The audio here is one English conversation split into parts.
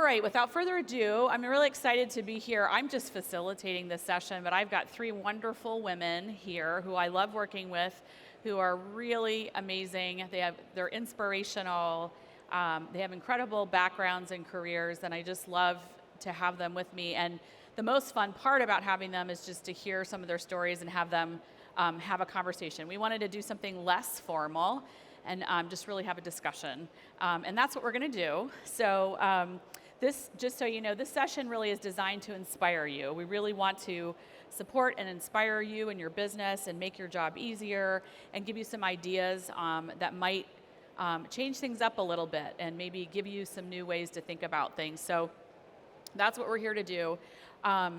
right, without further ado, I'm really excited to be here. I'm just facilitating this session, but I've got three wonderful women here who I love working with, who are really amazing. They're inspirational. They have incredible backgrounds and careers, and I just love to have them with me. And the most fun part about having them is just to hear some of their stories and have them have a conversation. We wanted to do something less formal and just really have a discussion. And that's what we're going to do. So this, just so you know, this session really is designed to inspire you. We really want to support and inspire you in your business and make your job easier and give you some ideas that might change things up a little bit and maybe give you some new ways to think about things. So that's what we're here to do.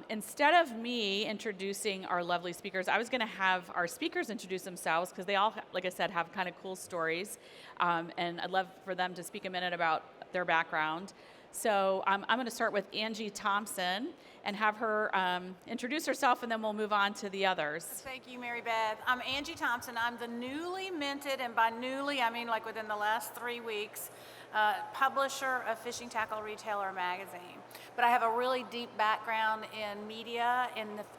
Instead of me introducing our lovely speakers, I was going to have our speakers introduce themselves because they all, like I said, have kind of cool stories. And I'd love for them to speak a minute about their background. So I'm going to start with Angie Thompson and have her introduce herself, and then we'll move on to the others. Thank you, Mary Beth. I'm Angie Thompson. I'm the newly minted, and by newly, I mean like within the last 3 weeks, publisher of Fishing Tackle Retailer magazine. But I have a really deep background in media.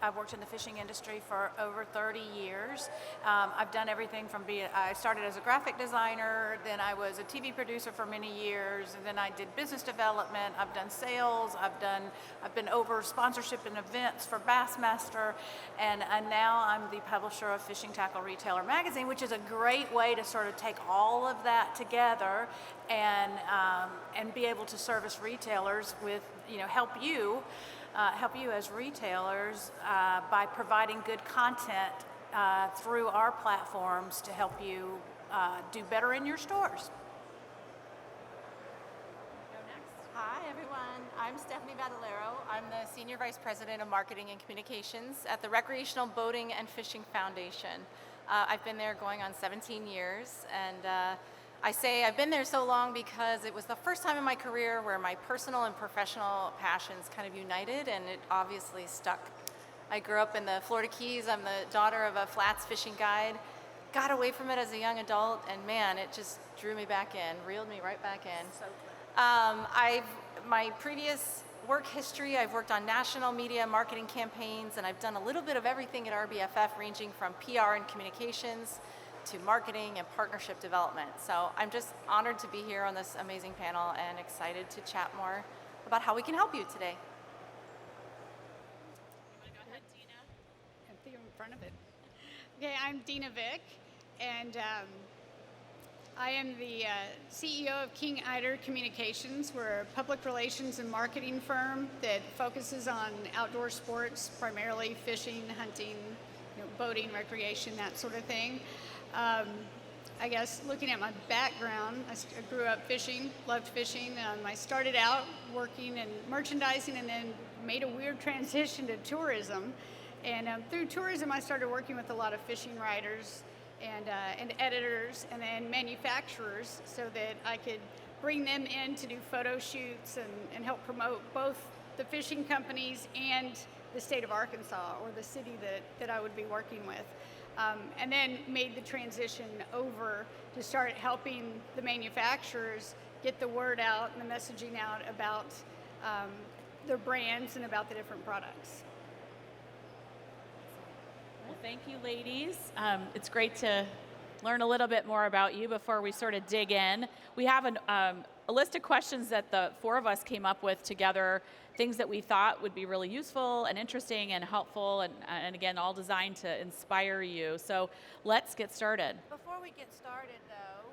I've worked in the fishing industry for over 30 years. I've done everything from I started as a graphic designer, then I was a TV producer for many years, and then I did business development. I've done sales. I've been over sponsorship and events for Bassmaster, and now I'm the publisher of Fishing Tackle Retailer magazine, which is a great way to sort of take all of that together and be able to service retailers with, help you as retailers by providing good content through our platforms to help you do better in your stores. Hi everyone, I'm Stephanie Vatalaro. I'm the Senior Vice President of Marketing and Communications at the Recreational Boating and Fishing Foundation. I've been there going on 17 years, and I say I've been there so long because it was the first time in my career where my personal and professional passions kind of united, and it obviously stuck. I grew up in the Florida Keys. I'm the daughter of a flats fishing guide. Got away from it as a young adult, and man, it just drew me back in, reeled me right back in. So my previous work history, I've worked on national media marketing campaigns, and I've done a little bit of everything at RBFF, ranging from PR and communications to marketing and partnership development. So I'm just honored to be here on this amazing panel and excited to chat more about how we can help you today. You want to go ahead, Dena? I think I'm in front of it. Okay, I'm Dena Vick, and I am the CEO of King Eider Communications. We're a public relations and marketing firm that focuses on outdoor sports, primarily fishing, hunting, boating, recreation, that sort of thing. I guess looking at my background, I grew up fishing, loved fishing. I started out working in merchandising and then made a weird transition to tourism. And through tourism, I started working with a lot of fishing writers and editors and then manufacturers so that I could bring them in to do photo shoots and help promote both the fishing companies and the state of Arkansas or the city that I would be working with. And then made the transition over to start helping the manufacturers get the word out and the messaging out about their brands and about the different products. Well, thank you, ladies. It's great to learn a little bit more about you before we sort of dig in. We have a list of questions that the four of us came up with together, things that we thought would be really useful and interesting and helpful, and again, all designed to inspire you. So let's get started. before we get started, though,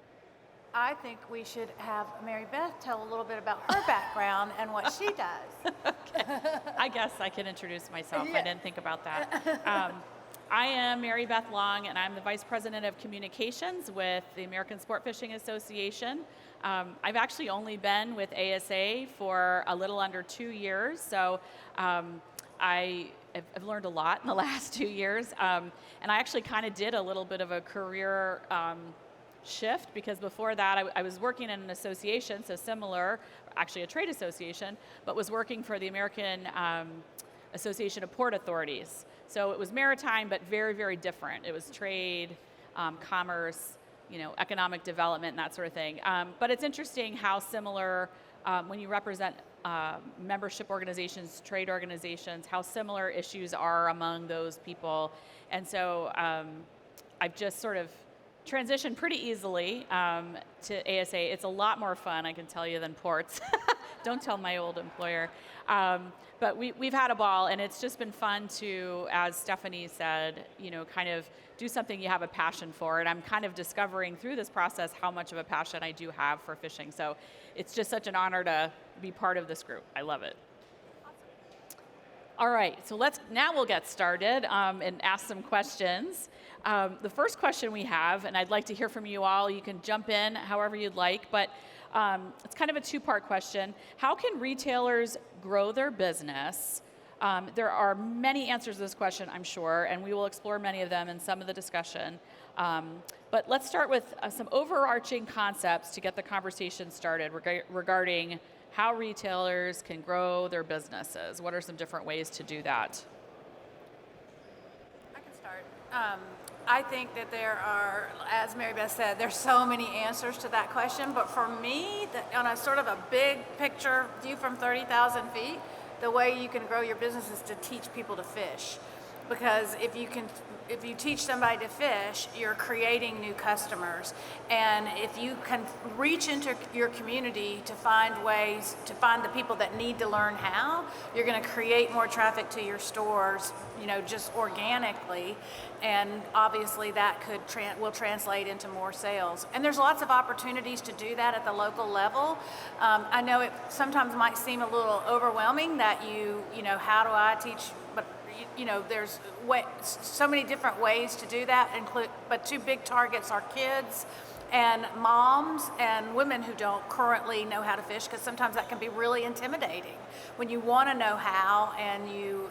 I think we should have Mary Beth tell a little bit about her background and what she does. Okay. I guess I can introduce myself. Yeah. I didn't think about that. I am Mary Beth Long, and I'm the Vice President of Communications with the American Sportfishing Association. I've actually only been with ASA for a little under 2 years, so I've learned a lot in the last 2 years. And I actually kind of did a little bit of a career shift, because before that I was working in an association, so similar, actually a trade association, but was working for the American Association of Port Authorities. So it was maritime, but very, very different. It was trade, commerce, economic development, and that sort of thing. But it's interesting how similar when you represent membership organizations, trade organizations, how similar issues are among those people. And so I've just sort of transitioned pretty easily to ASA. It's a lot more fun, I can tell you, than ports. Don't tell my old employer. But we've had a ball, and it's just been fun to, as Stephanie said, kind of do something you have a passion for. And I'm kind of discovering through this process how much of a passion I do have for fishing. So it's just such an honor to be part of this group. I love it. All right, so now we'll get started and ask some questions. The first question we have, and I'd like to hear from you all, you can jump in however you'd like, but it's kind of a two-part question. How can retailers grow their business? There are many answers to this question, I'm sure, and we will explore many of them in some of the discussion. But let's start with some overarching concepts to get the conversation started regarding how retailers can grow their businesses. What are some different ways to do that? I can start. I think that there are, as Mary Beth said, there's so many answers to that question, but for me, on a sort of a big picture view from 30,000 feet, the way you can grow your business is to teach people to fish. Because if you teach somebody to fish, you're creating new customers. And if you can reach into your community to find ways to find the people that need to learn how, you're going to create more traffic to your stores, just organically. And obviously that will translate into more sales. And there's lots of opportunities to do that at the local level. I know it sometimes might seem a little overwhelming that how do I teach, but there's so many different ways to do that, but two big targets are kids and moms and women who don't currently know how to fish, because sometimes that can be really intimidating when you want to know how and you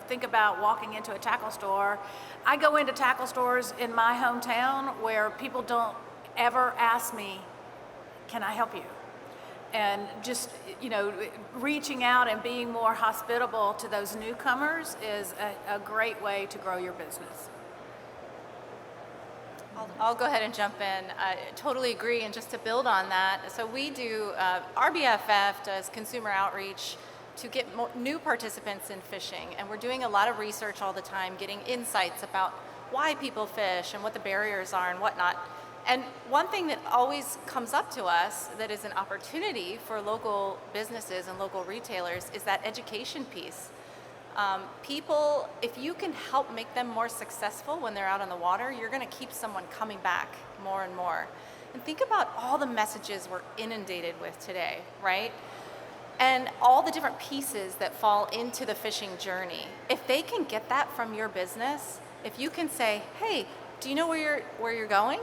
think about walking into a tackle store. I go into tackle stores in my hometown where people don't ever ask me, can I help you? And just, reaching out and being more hospitable to those newcomers is a great way to grow your business. I'll go ahead and jump in. I totally agree. And just to build on that, so we do, RBFF does consumer outreach to get new participants in fishing. And we're doing a lot of research all the time, getting insights about why people fish and what the barriers are and whatnot. And one thing that always comes up to us that is an opportunity for local businesses and local retailers is that education piece. People, if you can help make them more successful when they're out on the water, you're going to keep someone coming back more and more. And think about all the messages we're inundated with today, right? And all the different pieces that fall into the fishing journey. If they can get that from your business, if you can say, hey, do you know where you're going?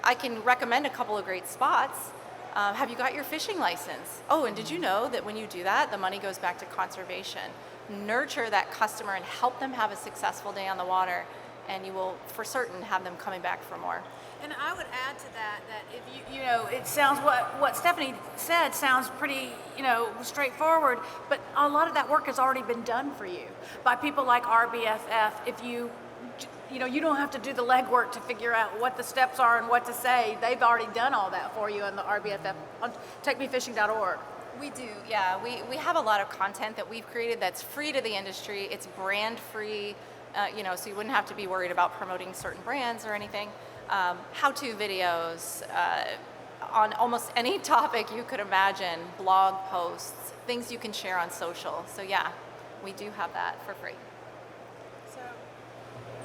I can recommend a couple of great spots. Have you got your fishing license? Oh, and did you know that when you do that, the money goes back to conservation? Nurture that customer and help them have a successful day on the water, and you will for certain have them coming back for more. And I would add to that if it sounds what Stephanie said sounds pretty, straightforward, but a lot of that work has already been done for you by people like RBFF. If you don't have to do the legwork to figure out what the steps are and what to say. They've already done all that for you on the RBFF, on takemefishing.org. We do, yeah. We have a lot of content that we've created that's free to the industry. It's brand free, so you wouldn't have to be worried about promoting certain brands or anything. How-to videos on almost any topic you could imagine, blog posts, things you can share on social. So yeah, we do have that for free.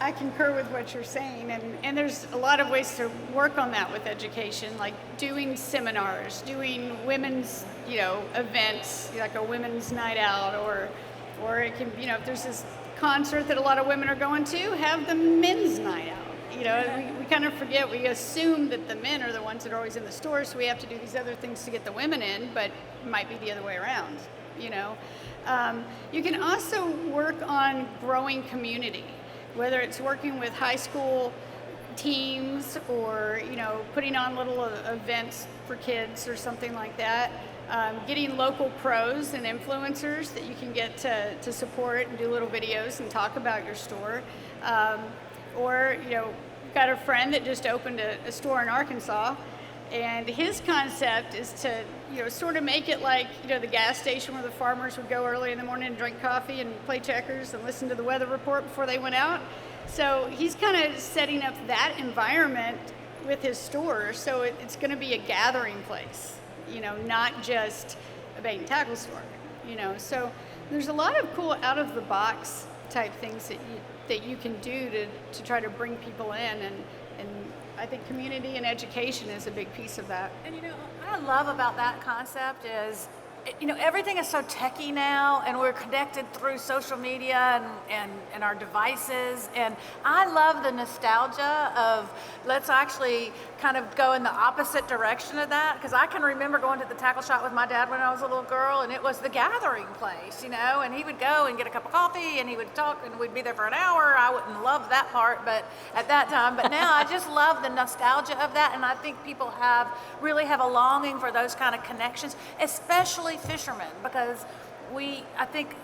I concur with what you're saying, and there's a lot of ways to work on that with education, like doing seminars, doing women's, events, like a women's night out, or it can, if there's this concert that a lot of women are going to, have the men's night out. We kind of forget, we assume that the men are the ones that are always in the store, so we have to do these other things to get the women in, but it might be the other way around, You can also work on growing community, whether it's working with high school teams or, putting on little events for kids or something like that. Getting local pros and influencers that you can get to support and do little videos and talk about your store. Or, got a friend that just opened a store in Arkansas, And his concept is to, sort of make it like, the gas station where the farmers would go early in the morning and drink coffee and play checkers and listen to the weather report before they went out. So he's kind of setting up that environment with his store. So it's going to be a gathering place, not just a bait and tackle store, So there's a lot of cool out of the box type things that you can do to try to bring people in, and I think community and education is a big piece of that. And what I love about that concept is, everything is so techy now, and we're connected through social media and our devices. And I love the nostalgia of, let's actually kind of go in the opposite direction of that. Because I can remember going to the tackle shop with my dad when I was a little girl, and it was the gathering place, and he would go and get a cup of coffee, and he would talk, and we'd be there for an hour. I wouldn't love that part, but at that time. But now I just love the nostalgia of that, and I think people really have a longing for those kind of connections, especially fishermen, because I think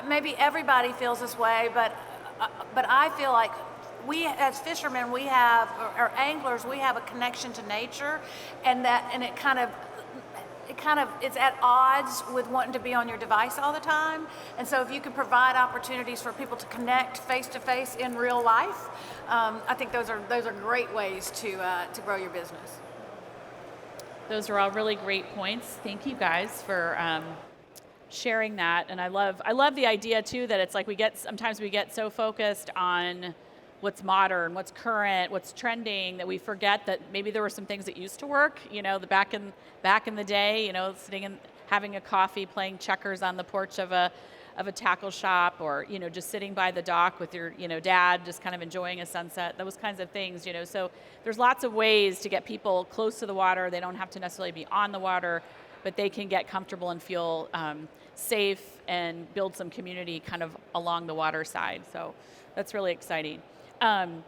maybe everybody feels this way, but I feel like we as fishermen, or anglers, we have a connection to nature, and it kind of it's at odds with wanting to be on your device all the time. And so if you can provide opportunities for people to connect face to face in real life, I think those are great ways to grow your business. Those are all really great points. Thank you guys for sharing that. And I love the idea too that it's like sometimes we get so focused on what's modern, what's current, what's trending, that we forget that maybe there were some things that used to work. Back in the day, sitting and having a coffee, playing checkers on the porch of a tackle shop, or just sitting by the dock with your dad, just kind of enjoying a sunset, those kinds of things. So there's lots of ways to get people close to the water. They don't have to necessarily be on the water, but they can get comfortable and feel safe and build some community kind of along the water side. So that's really exciting. All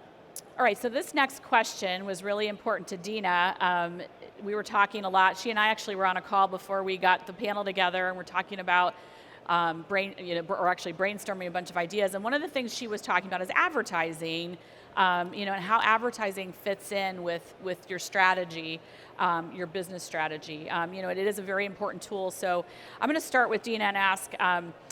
right, so this next question was really important to Dena. We were talking a lot. She and I actually were on a call before we got the panel together, and we're talking about brainstorming a bunch of ideas. And one of the things she was talking about is advertising, and how advertising fits in with your strategy, your business strategy. It is a very important tool. So I'm going to start with Dena and ask,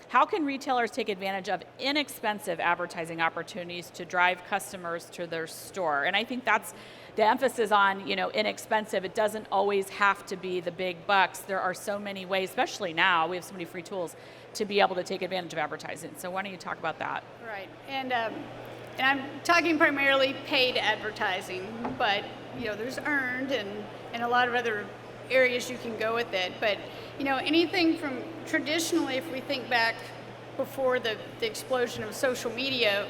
how can retailers take advantage of inexpensive advertising opportunities to drive customers to their store? And I think that's the emphasis on, inexpensive. It doesn't always have to be the big bucks. There are so many ways, especially now, we have so many free tools to be able to take advantage of advertising. So why don't you talk about that? Right, and I'm talking primarily paid advertising, but there's earned and a lot of other areas you can go with it. But anything from traditionally, if we think back before the explosion of social media,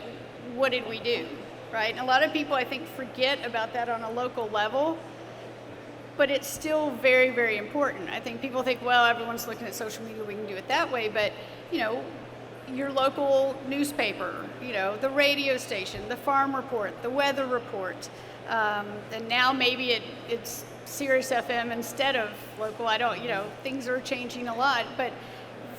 what did we do, right? And a lot of people, I think, forget about that on a local level, but it's still very, very important. I think people think, well, everyone's looking at social media, we can do it that way, but your local newspaper, the radio station, the farm report, the weather report, and now maybe it's Sirius FM instead of local. Things are changing a lot, but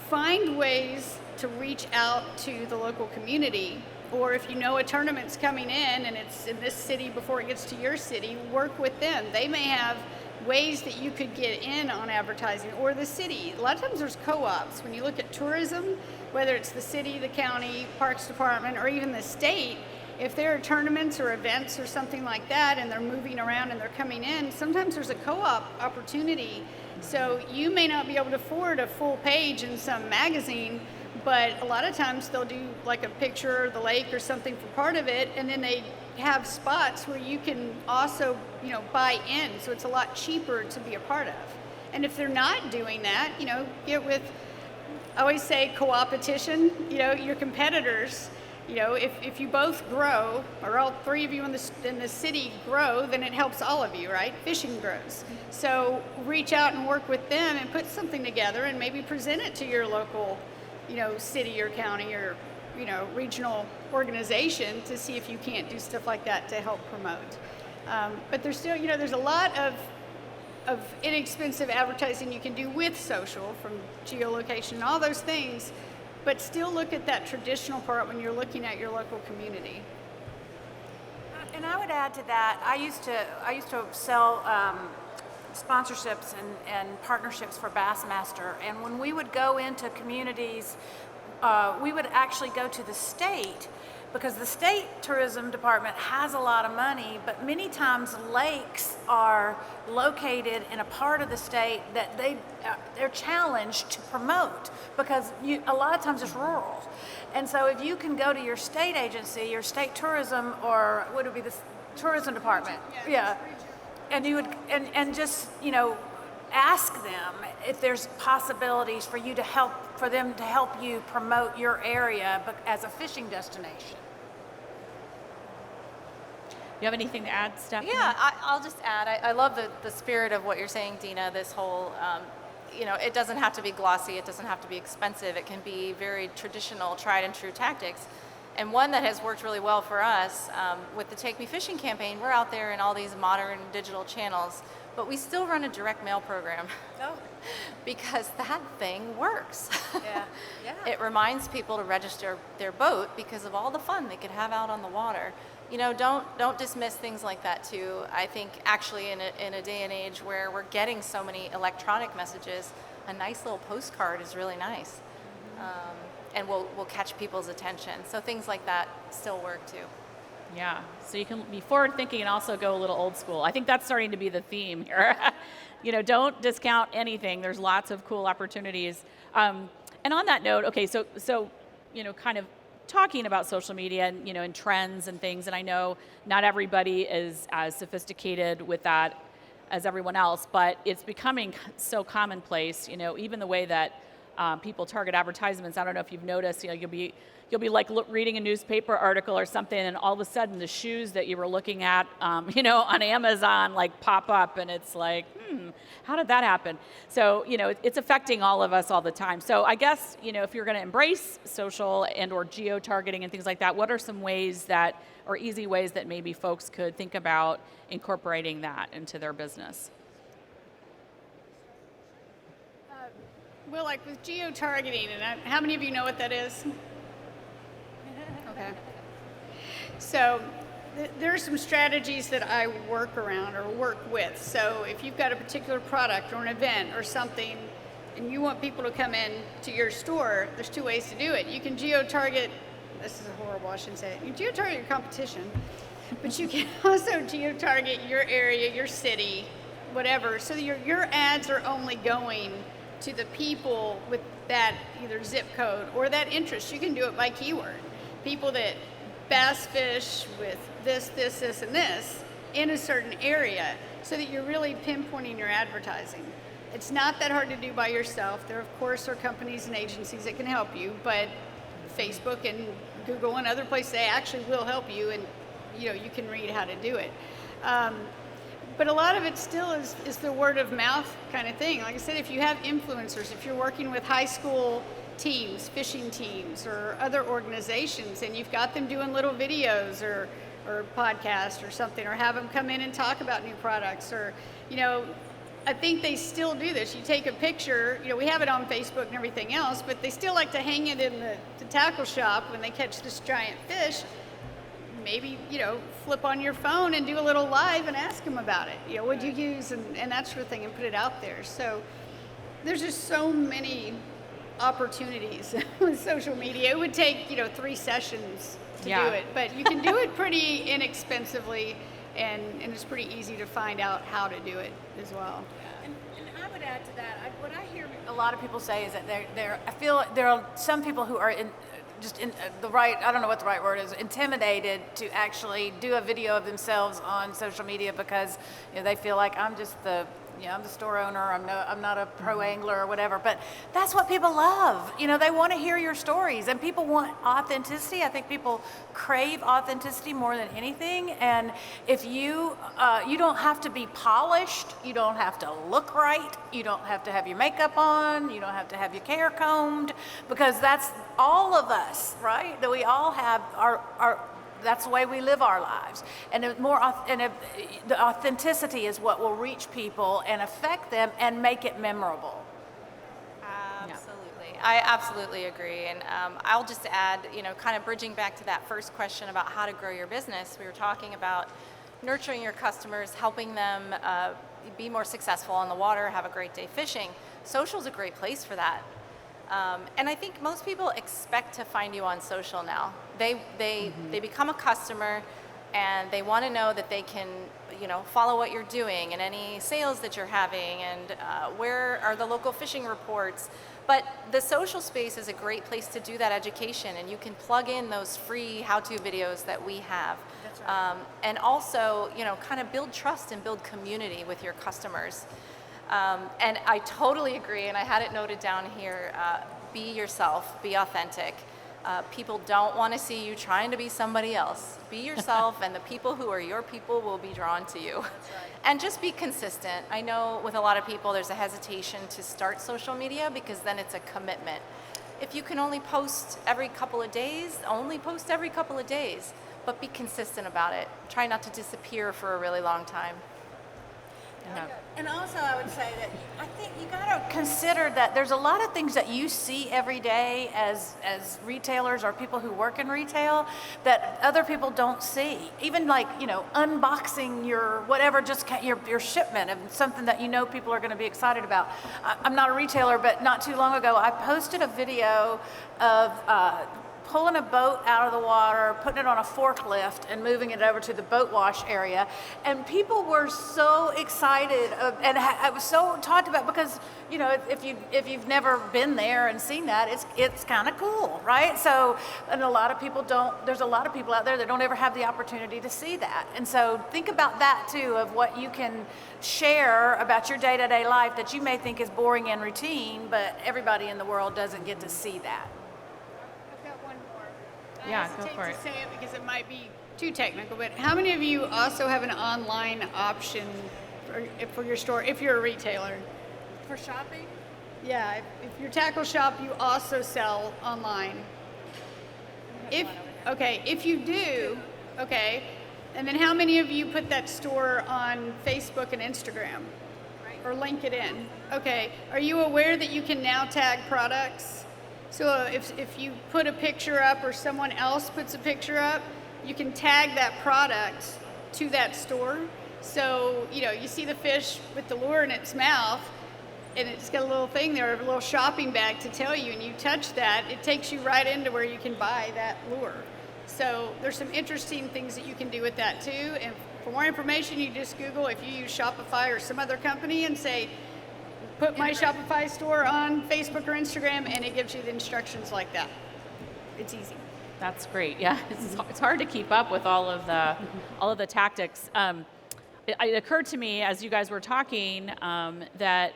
find ways to reach out to the local community. Or if a tournament's coming in and it's in this city before it gets to your city, work with them. They may have ways that you could get in on advertising, or the city. A lot of times there's co-ops. When you look at tourism, whether it's the city, the county, parks department, or even the state, if there are tournaments or events or something like that and they're moving around and they're coming in, sometimes there's a co-op opportunity. So you may not be able to afford a full page in some magazine, but a lot of times they'll do like a picture of the lake or something for part of it, and then they have spots where you can also, buy in, so it's a lot cheaper to be a part of. And if they're not doing that, get with, I always say co-opetition, your competitors. If you both grow, or all three of you in the city grow, then it helps all of you, right? Fishing grows. So reach out and work with them and put something together and maybe present it to your local, city or county or, regional organization to see if you can't do stuff like that to help promote. But there's still, there's a lot of inexpensive advertising you can do with social, from geolocation and all those things. But still look at that traditional part when you're looking at your local community. And I would add to that, I used to sell sponsorships and partnerships for Bassmaster. And when we would go into communities, we would actually go to the state, because the state tourism department has a lot of money, but many times lakes are located in a part of the state that they're challenged to promote, because a lot of times it's rural. And so if you can go to your state agency, your state tourism, or what would be the tourism department, and you would and just ask them if there's possibilities for them to help you promote your area as a fishing destination. You have anything to add, Stephanie? Yeah, I'll just add, I love the spirit of what you're saying, Dena, this whole, it doesn't have to be glossy, it doesn't have to be expensive, it can be very traditional, tried and true tactics. And one that has worked really well for us, with the Take Me Fishing campaign, we're out there in all these modern digital channels, but we still run a direct mail program. Oh. Because that thing works. Yeah. It reminds people to register their boat because of all the fun they could have out on the water. Don't dismiss things like that too. I think actually in a day and age where we're getting so many electronic messages, a nice little postcard is really nice. And will catch people's attention. So things like that still work too. Yeah, so you can be forward thinking and also go a little old school. I think that's starting to be the theme here. Don't discount anything. There's lots of cool opportunities. And on that note, okay, so kind of talking about social media and and trends and things, and I know not everybody is as sophisticated with that as everyone else, but it's becoming so commonplace. Even the way that people target advertisements. I don't know if you've noticed. You'll be like reading a newspaper article or something, and all of a sudden the shoes that you were looking at, on Amazon pop up, and it's like, how did that happen? So it's affecting all of us all the time. So I guess if you're going to embrace social and/or geo-targeting and things like that, what are some ways or easy ways that maybe folks could think about incorporating that into their business? Well, like with geo-targeting, and how many of you know what that is? Okay. So there are some strategies that I work around or work with. So if you've got a particular product or an event or something, and you want people to come in to your store, there's two ways to do it. You can geo-target, this is horrible, I shouldn't say it. You geo-target your competition, but you can also geo-target your area, your city, whatever, so that your ads are only going to the people with that either zip code or that interest. You can do it by keyword. People that bass fish with this, and this in a certain area, so that you're really pinpointing your advertising. It's not that hard to do by yourself. There, of course, are companies and agencies that can help you, but Facebook and Google and other places, they actually will help you, and you can read how to do it. But a lot of it still is the word of mouth kind of thing. Like I said, if you have influencers, if you're working with high school teams, fishing teams, or other organizations, and you've got them doing little videos or podcasts or something, or have them come in and talk about new products, or, I think they still do this. You take a picture, we have it on Facebook and everything else, but they still like to hang it in the tackle shop when they catch this giant fish. Maybe, flip on your phone and do a little live and ask them about it. What'd you use and that sort of thing, and put it out there. So there's just so many opportunities with social media. It would take, 3 sessions to do it, but you can do it pretty inexpensively, and it's pretty easy to find out how to do it as well. And I would add to that, what I hear a lot of people say is that I feel there are some people who are in I don't know what the right word is, intimidated to actually do a video of themselves on social media, because they feel like I'm just I'm the store owner, I'm not a pro angler or whatever. But that's what people love. They want to hear your stories, and people want authenticity. I think people crave authenticity more than anything. And if you don't have to be polished, you don't have to look right, you don't have to have your makeup on, you don't have to have your hair combed, because that's all of us, right? That we all have our that's the way we live our lives, and the authenticity is what will reach people and affect them and make it memorable. Absolutely, I absolutely agree, and I'll just add, kind of bridging back to that first question about how to grow your business. We were talking about, nurturing your customers, helping them be more successful on the water, have a great day fishing, social is a great place for that. And I think most people expect to find you on social now. They become a customer, and they want to know that they can, follow what you're doing and any sales that you're having, and where are the local fishing reports. But the social space is a great place to do that education, and you can plug in those free how-to videos that we have. That's right. And also, kind of build trust and build community with your customers. And I totally agree, and I had it noted down here, be yourself, be authentic. People don't want to see you trying to be somebody else. Be yourself, and the people who are your people will be drawn to you. That's right. And just be consistent. I know with a lot of people there's a hesitation to start social media because then it's a commitment. If you can only post every couple of days, only post every couple of days, but be consistent about it. Try not to disappear for a really long time. And also, I would say that I think you got to consider that there's a lot of things that you see every day as retailers or people who work in retail that other people don't see. Even like, unboxing your whatever, just your shipment of something that people are going to be excited about. I'm not a retailer, but not too long ago, I posted a video of pulling a boat out of the water, putting it on a forklift, and moving it over to the boat wash area. And people were so excited, and I was so talked about because, if you've never been there and seen that, it's kind of cool, right? So, and there's a lot of people out there that don't ever have the opportunity to see that. And so think about that too, of what you can share about your day-to-day life that you may think is boring and routine, but everybody in the world doesn't get to see that. Yeah, I go hesitate for to it. say it because it might be too technical, but how many of you also have an online option for your store if you're a retailer? For shopping? Yeah, if your tackle shop, you also sell online. If you do, okay, and then how many of you put that store on Facebook and Instagram? Or link it in? Okay, are you aware that you can now tag products? So if you put a picture up or someone else puts a picture up, you can tag that product to that store. So, you see the fish with the lure in its mouth, and it's got a little thing there, a little shopping bag to tell you, and you touch that, it takes you right into where you can buy that lure. So there's some interesting things that you can do with that too. And for more information, you just Google if you use Shopify or some other company and say, put my Shopify store on Facebook or Instagram, and it gives you the instructions like that. It's easy. That's great. Yeah, it's hard to keep up with all of the tactics. It occurred to me as you guys were talking that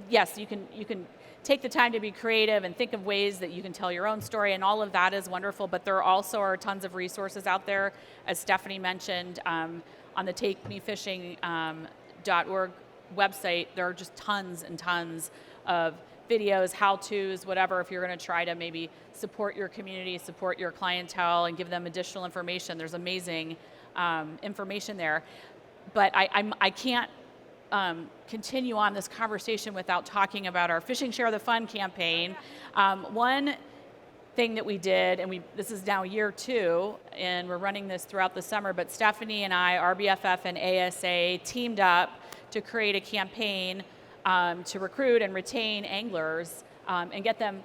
yes, you can take the time to be creative and think of ways that you can tell your own story, and all of that is wonderful. But there also are tons of resources out there, as Stephanie mentioned, on the TakeMeFishing.org website. There are just tons and tons of videos, how-tos, whatever, if you're going to try to maybe support your community, support your clientele, and give them additional information. There's amazing information there. But I can't continue on this conversation without talking about our Fishing Share the Fun campaign. One thing that we did, and this is now year 2, and we're running this throughout the summer, but Stephanie and I, RBFF and ASA, teamed up to create a campaign to recruit and retain anglers and get them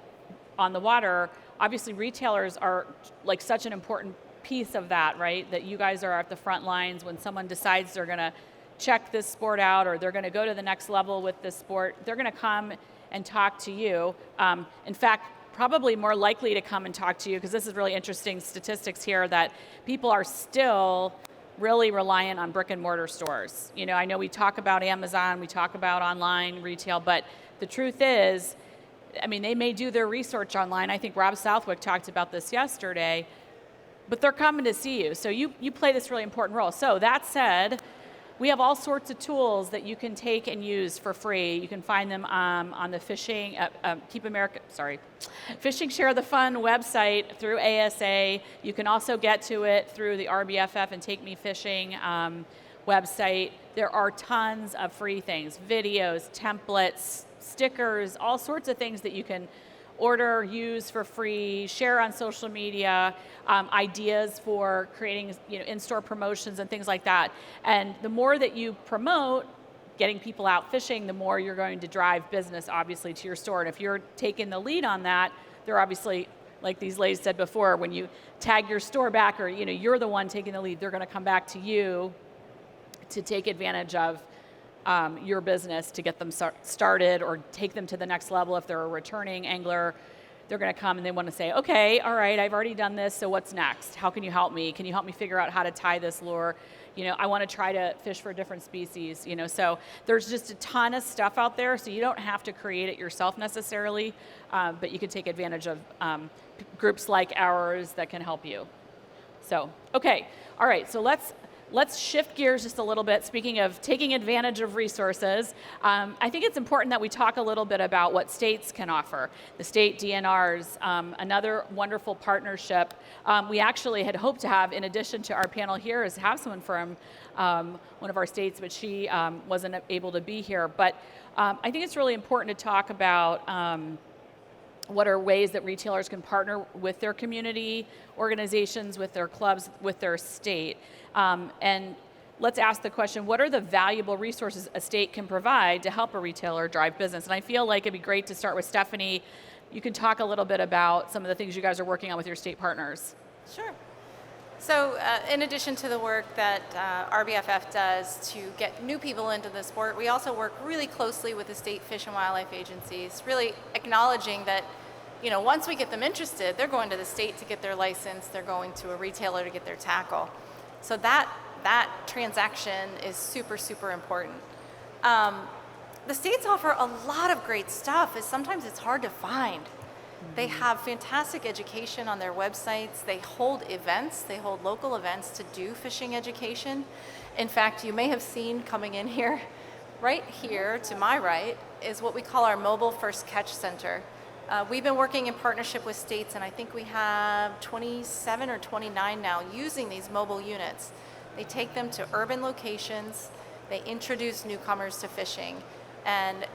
on the water. Obviously, retailers are like such an important piece of that, right? That you guys are at the front lines when someone decides they're going to check this sport out or they're going to go to the next level with this sport. They're going to come and talk to you. In fact, probably more likely to come and talk to you, because this is really interesting statistics here, that people are still really reliant on brick and mortar stores. I know we talk about Amazon, we talk about online retail, but the truth is, they may do their research online. I think Rob Southwick talked about this yesterday, but they're coming to see you. So you play this really important role. So that said, we have all sorts of tools that you can take and use for free. You can find them on the Fishing Share the Fun website through ASA. You can also get to it through the RBFF and Take Me Fishing website. There are tons of free things, videos, templates, stickers, all sorts of things that you can order, use for free, share on social media, ideas for creating in-store promotions and things like that. And the more that you promote getting people out fishing, the more you're going to drive business, obviously, to your store. And if you're taking the lead on that, they're obviously, like these ladies said before, when you tag your store back or you're the one taking the lead, they're going to come back to you to take advantage of your business to get them started or take them to the next level. If they're a returning angler, they're going to come and they want to say, okay, all right, I've already done this, so what's next? How can you help me? Can you help me figure out how to tie this lure? I want to try to fish for different species, so there's just a ton of stuff out there, so you don't have to create it yourself necessarily, but you can take advantage of groups like ours that can help you. So, okay, all right, so let's shift gears just a little bit. Speaking of taking advantage of resources, I think it's important that we talk a little bit about what states can offer. The state DNRs, another wonderful partnership. We actually had hoped to have, in addition to our panel here, is have someone from one of our states, but she wasn't able to be here. But I think it's really important to talk about what are ways that retailers can partner with their community organizations, with their clubs, with their state. And let's ask the question, what are the valuable resources a state can provide to help a retailer drive business? And I feel like it'd be great to start with Stephanie. You can talk a little bit about some of the things you guys are working on with your state partners. Sure. So in addition to the work that RBFF does to get new people into the sport, we also work really closely with the state fish and wildlife agencies, really acknowledging that once we get them interested, they're going to the state to get their license, they're going to a retailer to get their tackle. So that transaction is super, super important. The states offer a lot of great stuff. Sometimes it's hard to find. They have fantastic education on their websites. They hold events. They hold local events to do fishing education. In fact, you may have seen coming in here, right here to my right, is what we call our Mobile First Catch Center. We've been working in partnership with states, and I think we have 27 or 29 now using these mobile units. They take them to urban locations. They introduce newcomers to fishing. And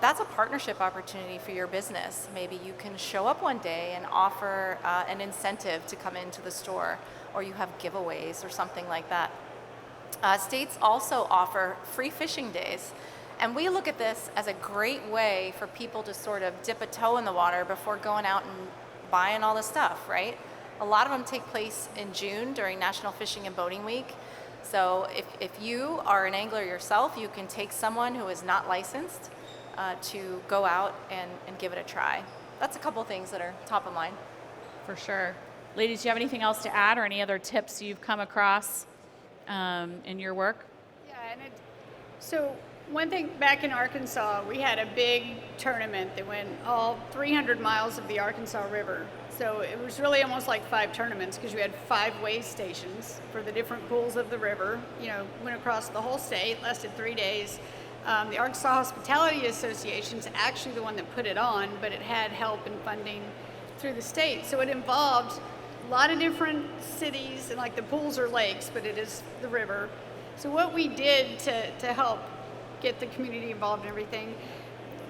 that's a partnership opportunity for your business. Maybe you can show up one day and offer an incentive to come into the store, or you have giveaways or something like that. States also offer free fishing days. And we look at this as a great way for people to sort of dip a toe in the water before going out and buying all the stuff, right? A lot of them take place in June during National Fishing and Boating Week. So if you are an angler yourself, you can take someone who is not licensed to go out and give it a try. That's a couple things that are top of mind. For sure. Ladies, do you have anything else to add or any other tips you've come across in your work? Yeah, so one thing, back in Arkansas, we had a big tournament that went all 300 miles of the Arkansas River. So it was really almost like 5 tournaments because you had 5 weigh stations for the different pools of the river. Went across the whole state, lasted 3 days. The Arkansas Hospitality Association is actually the one that put it on, but it had help and funding through the state. So it involved a lot of different cities, and like the pools are lakes, but it is the river. So what we did to help get the community involved in everything,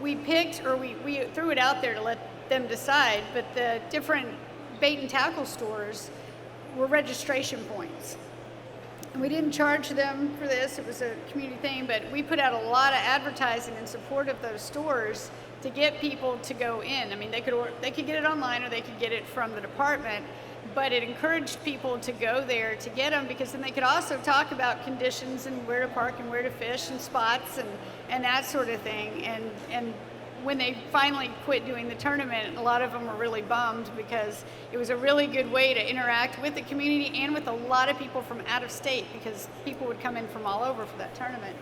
we picked, or we threw it out there to let them decide, but the different bait and tackle stores were registration points. And we didn't charge them for this, it was a community thing, but we put out a lot of advertising in support of those stores to get people to go in. I mean, they could get it online or they could get it from the department, but it encouraged people to go there to get them, because then they could also talk about conditions and where to park and where to fish and spots and that sort of thing. And when they finally quit doing the tournament, a lot of them were really bummed because it was a really good way to interact with the community and with a lot of people from out of state, because people would come in from all over for that tournament.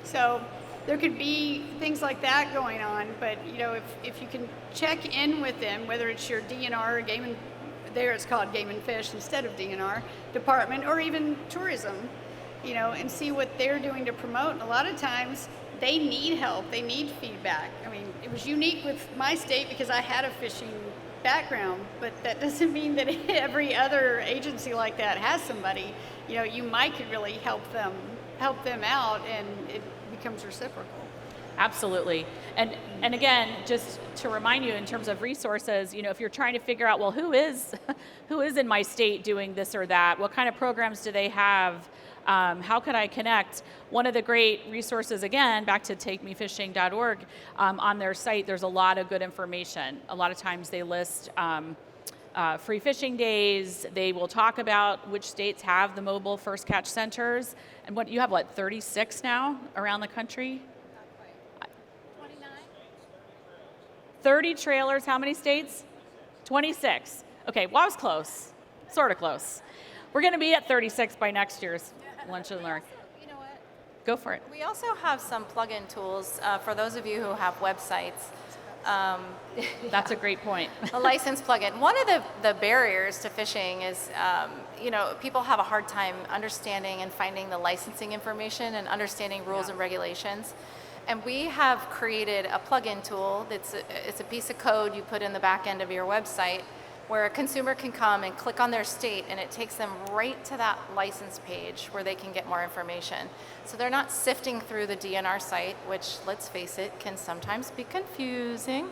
So there could be things like that going on, but if you can check in with them, whether it's your DNR or Game and there it's called Game and Fish instead of DNR department, or even tourism, and see what they're doing to promote. And a lot of times they need help, they need feedback. I mean, it was unique with my state because I had a fishing background, but that doesn't mean that every other agency like that has somebody. You might could really help them out, and it becomes reciprocal. Absolutely. And again, just to remind you in terms of resources, if you're trying to figure out, well, who is who is in my state doing this or that? What kind of programs do they have? How could I connect? One of the great resources, again, back to takemefishing.org, on their site, there's a lot of good information. A lot of times they list free fishing days. They will talk about which states have the mobile first catch centers. And you have 36 now around the country? 30 trailers, how many states? 26. Okay, well, I was close, sort of close. We're going to be at 36 by next year's Lunch and Learn. You know what? Go for it. We also have some plug-in tools for those of you who have websites. That's a great point. A license plugin. One of the barriers to fishing is, people have a hard time understanding and finding the licensing information and understanding rules and regulations. And we have created a plugin tool it's a piece of code you put in the back end of your website where a consumer can come and click on their state and it takes them right to that license page where they can get more information. So they're not sifting through the DNR site, which, let's face it, can sometimes be confusing.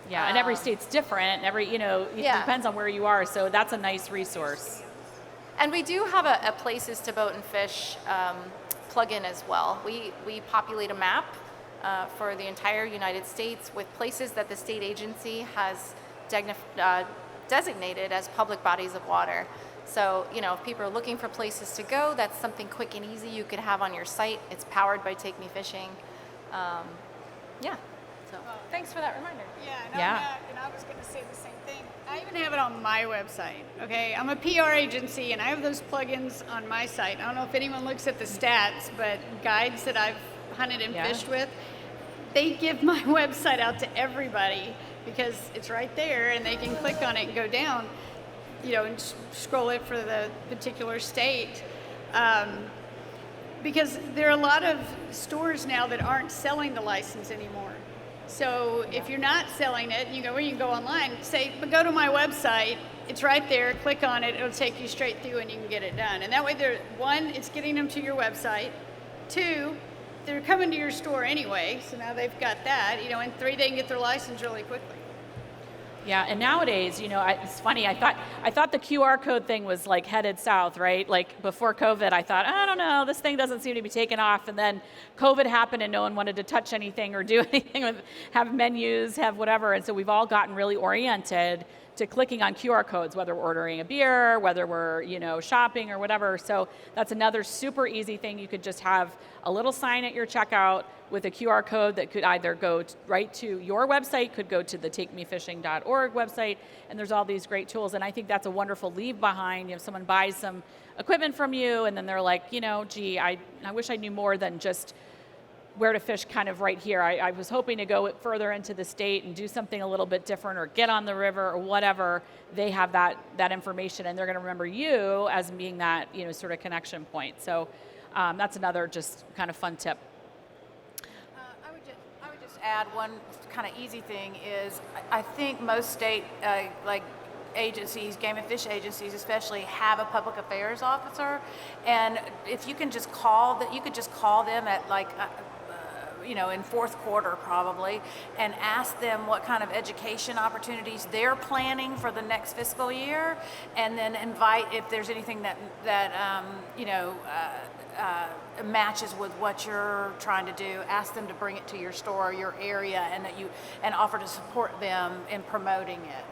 Yeah, and every state's different. It depends on where you are, so that's a nice resource. And we do have a places to boat and fish plugin as well. We populate a map for the entire United States with places that the state agency has designated as public bodies of water. So, if people are looking for places to go, that's something quick and easy you could have on your site. It's powered by Take Me Fishing. So thanks for that reminder. Yeah, and I was going to say the same thing. I even have it on my website, okay? I'm a PR agency, and I have those plugins on my site. I don't know if anyone looks at the stats, but guides that I've hunted and fished with, they give my website out to everybody because it's right there, and they can click on it and go down, and scroll it for the particular state. Because there are a lot of stores now that aren't selling the license anymore. So if you're not selling it, you can go online, but go to my website, it's right there, click on it, it'll take you straight through and you can get it done. And that way, one, it's getting them to your website. Two, they're coming to your store anyway, so now they've got that, and three, they can get their license really quickly. Yeah, and nowadays, it's funny. I thought the QR code thing was headed south, right? Before COVID, I thought, I don't know, this thing doesn't seem to be taking off. And then COVID happened, and no one wanted to touch anything or do anything have menus, have whatever. And so we've all gotten really oriented to clicking on QR codes, whether we're ordering a beer, whether we're shopping or whatever. So that's another super easy thing. You could just have a little sign at your checkout with a QR code that could either go right to your website, could go to the takemefishing.org website, and there's all these great tools. And I think that's a wonderful leave behind. Someone buys some equipment from you, and then they're like, gee, I wish I knew more than just where to fish kind of right here. I was hoping to go further into the state and do something a little bit different or get on the river or whatever. They have that information, and they're going to remember you as being that sort of connection point. So that's another just kind of fun tip. I would just add one kind of easy thing is I think most state agencies, game and fish agencies especially, have a public affairs officer, and if you can just call that, you could just call them at in fourth quarter probably, and ask them what kind of education opportunities they're planning for the next fiscal year, and then invite, if there's anything that matches with what you're trying to do, ask them to bring it to your store or your area, and offer to support them in promoting it.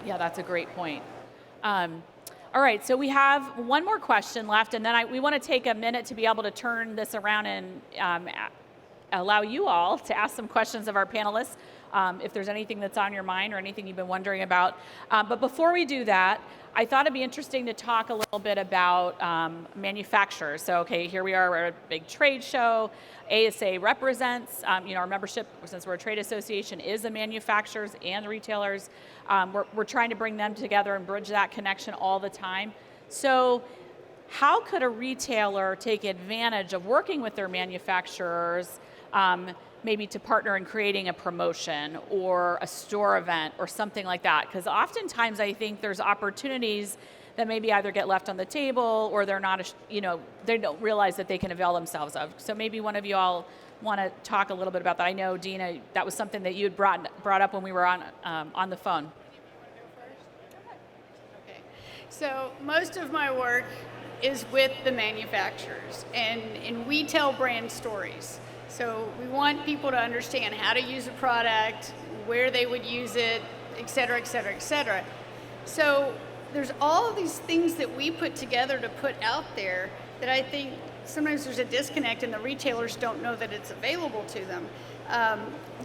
Yeah, that's a great point. All right, so we have one more question left, and then we want to take a minute to be able to turn this around and allow you all to ask some questions of our panelists, if there's anything that's on your mind or anything you've been wondering about. But before we do that, I thought it'd be interesting to talk a little bit about manufacturers. So, okay, here we are, we're at a big trade show. ASA represents, our membership, since we're a trade association, is the manufacturers and the retailers. We're trying to bring them together and bridge that connection all the time. So how could a retailer take advantage of working with their manufacturers, maybe to partner in creating a promotion or a store event or something like that? Because oftentimes I think there's opportunities that maybe either get left on the table or they're not, they don't realize that they can avail themselves of. So maybe one of you all want to talk a little bit about that. I know, Dena, that was something that you had brought up when we were on the phone. Okay. So most of my work is with the manufacturers, and we tell brand stories. So we want people to understand how to use a product, where they would use it, et cetera, et cetera, et cetera. So there's all of these things that we put together to put out there that I think sometimes there's a disconnect and the retailers don't know that it's available to them.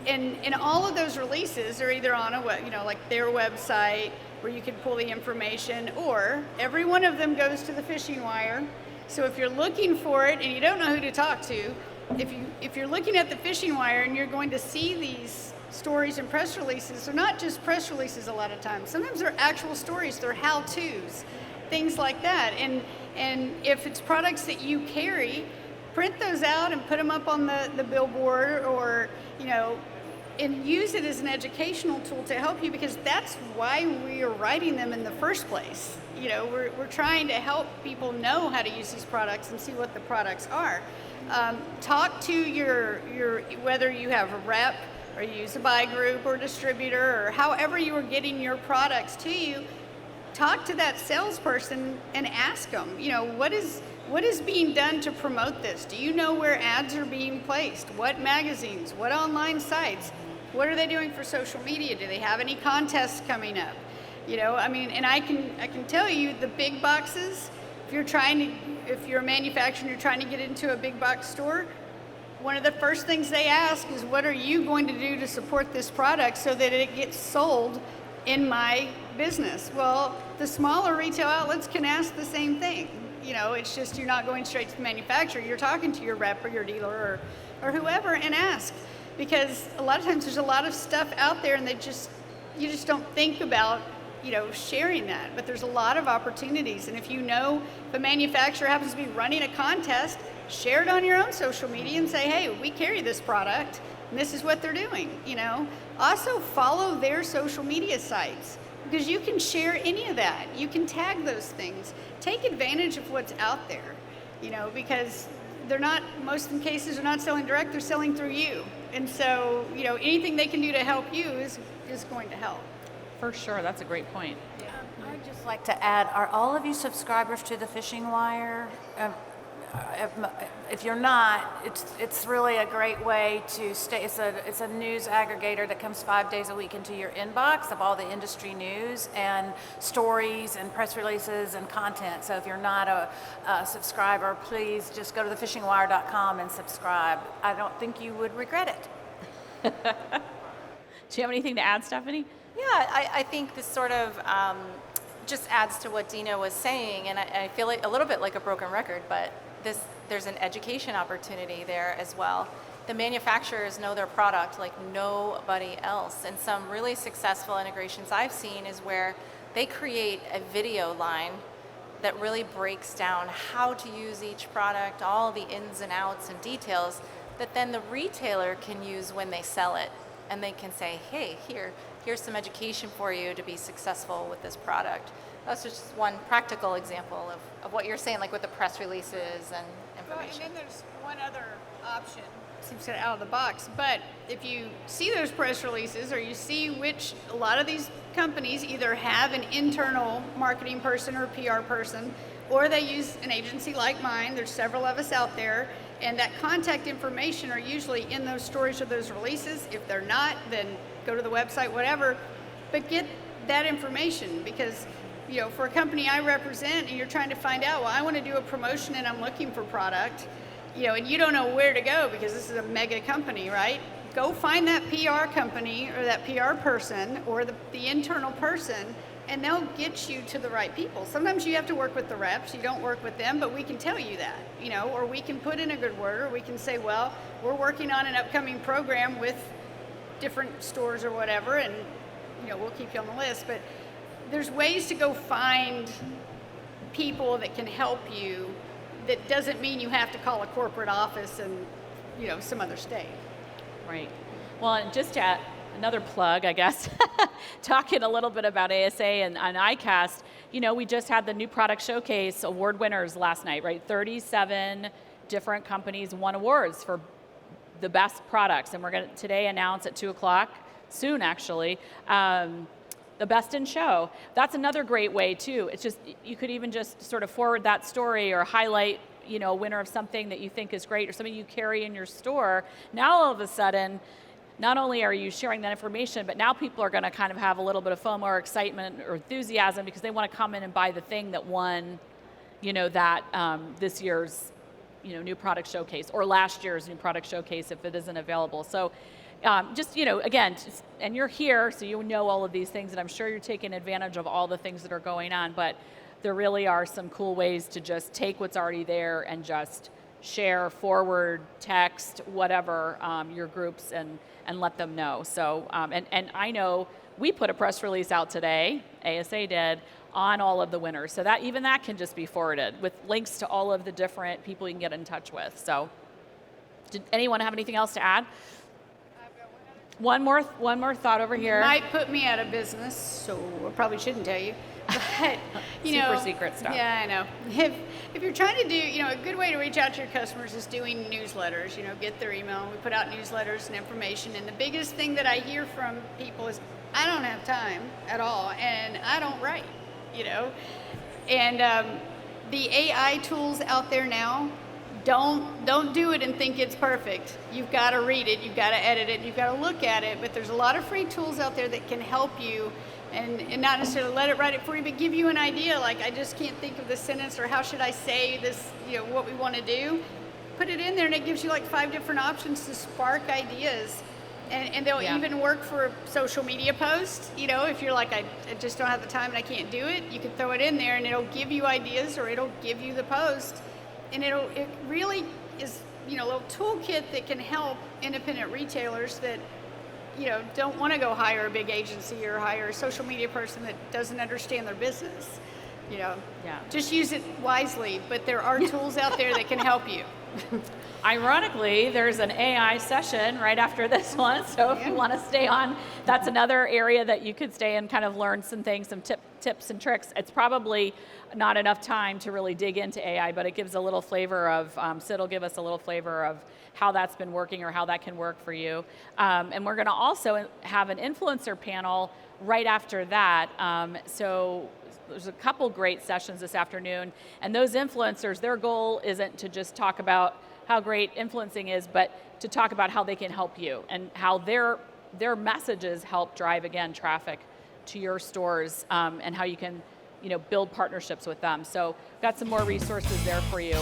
And all of those releases are either on like their website where you can pull the information, or every one of them goes to the Fishing Wire. So if you're looking for it and you don't know who to talk to, if you're looking at the Fishing Wire and you're going to see these stories and press releases, they're not just press releases a lot of times. Sometimes they're actual stories, they're how-tos, things like that. And if it's products that you carry, print those out and put them up on the billboard, or, and use it as an educational tool to help you, because that's why we are writing them in the first place. We're trying to help people know how to use these products and see what the products are. Talk to your whether you have a rep or you use a buy group or distributor, or however you are getting your products to you. Talk to that salesperson and ask them, what is being done to promote this? Do you know where ads are being placed? What magazines? What online sites? What are they doing for social media? Do they have any contests coming up? And I can tell you, the big boxes, if you're a manufacturer and you're trying to get into a big box store, one of the first things they ask is, what are you going to do to support this product so that it gets sold in my business? Well, the smaller retail outlets can ask the same thing. It's just you're not going straight to the manufacturer. You're talking to your rep or your dealer or whoever and ask, because a lot of times there's a lot of stuff out there and you just don't think about sharing that. But there's a lot of opportunities, and if the manufacturer happens to be running a contest, share it on your own social media and say, hey, we carry this product and this is what they're doing. Also follow their social media sites, because you can share any of that. You can tag those things. Take advantage of what's out there, because most of the cases they're not selling direct, they're selling through you. And so, anything they can do to help you is going to help. For sure, that's a great point. I'd just like to add, are all of you subscribers to the Fishing Wire? If you're not, it's really a great way to stay. It's a news aggregator that comes 5 days a week into your inbox of all the industry news and stories and press releases and content. So if you're not a subscriber, please just go to thefishingwire.com and subscribe. I don't think you would regret it. Do you have anything to add, Stephanie? Yeah, I think this sort of just adds to what Dena was saying, and I feel like a little bit like a broken record, but there's an education opportunity there as well. The manufacturers know their product like nobody else, and some really successful integrations I've seen is where they create a video line that really breaks down how to use each product, all the ins and outs and details, that then the retailer can use when they sell it, and they can say, hey, here's some education for you to be successful with this product. That's just one practical example of what you're saying, like with the press releases and information. And then there's one other option. Seems kind of out of the box, but if you see those press releases, or you see which a lot of these companies either have an internal marketing person or PR person, or they use an agency like mine. There's several of us out there, and that contact information are usually in those stories or those releases. If they're not, then go to the website, whatever, but get that information, because for a company I represent and you're trying to find out, well, I want to do a promotion and I'm looking for product, and you don't know where to go because this is a mega company, right? Go find that PR company or that PR person or the internal person, and they'll get you to the right people. Sometimes you have to work with the reps, you don't work with them, but we can tell you that, or we can put in a good word, or we can say, well, we're working on an upcoming program with different stores or whatever, and we'll keep you on the list. But there's ways to go find people that can help you. That doesn't mean you have to call a corporate office in some other state. Right. Well, and just to another plug, I guess, talking a little bit about ASA and ICAST. We just had the new product showcase award winners last night, right? 37 different companies won awards for the best products, and we're going to today announce at 2:00, soon actually, the best in show. That's another great way too. It's just, you could even just sort of forward that story or highlight, a winner of something that you think is great or something you carry in your store. Now all of a sudden, not only are you sharing that information, but now people are going to kind of have a little bit of FOMO or excitement or enthusiasm because they want to come in and buy the thing that won, this year's, new product showcase, or last year's new product showcase if it isn't available. So and you're here, so you know all of these things, and I'm sure you're taking advantage of all the things that are going on, but there really are some cool ways to just take what's already there and just share, forward, text, whatever, your groups and let them know. So, and I know we put a press release out today, ASA did, on all of the winners. So that can just be forwarded with links to all of the different people you can get in touch with. So did anyone have anything else to add? One more thought over here. Might put me out of business, so I probably shouldn't tell you. But, Super secret stuff. Yeah, I know. If you're trying to do, a good way to reach out to your customers is doing newsletters, get their email. We put out newsletters and information. And the biggest thing that I hear from people is, I don't have time at all, and I don't write, And the AI tools out there now, don't do it and think it's perfect. You've got to read it, you've got to edit it, you've got to look at it, but there's a lot of free tools out there that can help you and not necessarily let it write it for you, but give you an idea, like I just can't think of the sentence, or how should I say this, what we want to do. Put it in there and it gives you like 5 different options to spark ideas. And they'll even work for social media posts. If you're like, I just don't have the time and I can't do it, you can throw it in there and it'll give you ideas, or it'll give you the post. And it really is, a little toolkit that can help independent retailers that, don't want to go hire a big agency or hire a social media person that doesn't understand their business. Just use it wisely, but there are tools out there that can help you. Ironically, there's an AI session right after this one, so if you want to stay on, that's another area that you could stay and kind of learn some things, some tips and tricks. It's probably not enough time to really dig into AI, but it gives a little flavor of, Sid will give us a little flavor of how that's been working or how that can work for you. And we're going to also have an influencer panel right after that. So there's a couple great sessions this afternoon, and those influencers, their goal isn't to just talk about how great influencing is, but to talk about how they can help you and how their messages help drive, again, traffic to your stores, and how you can build partnerships with them. So we've got some more resources there for you.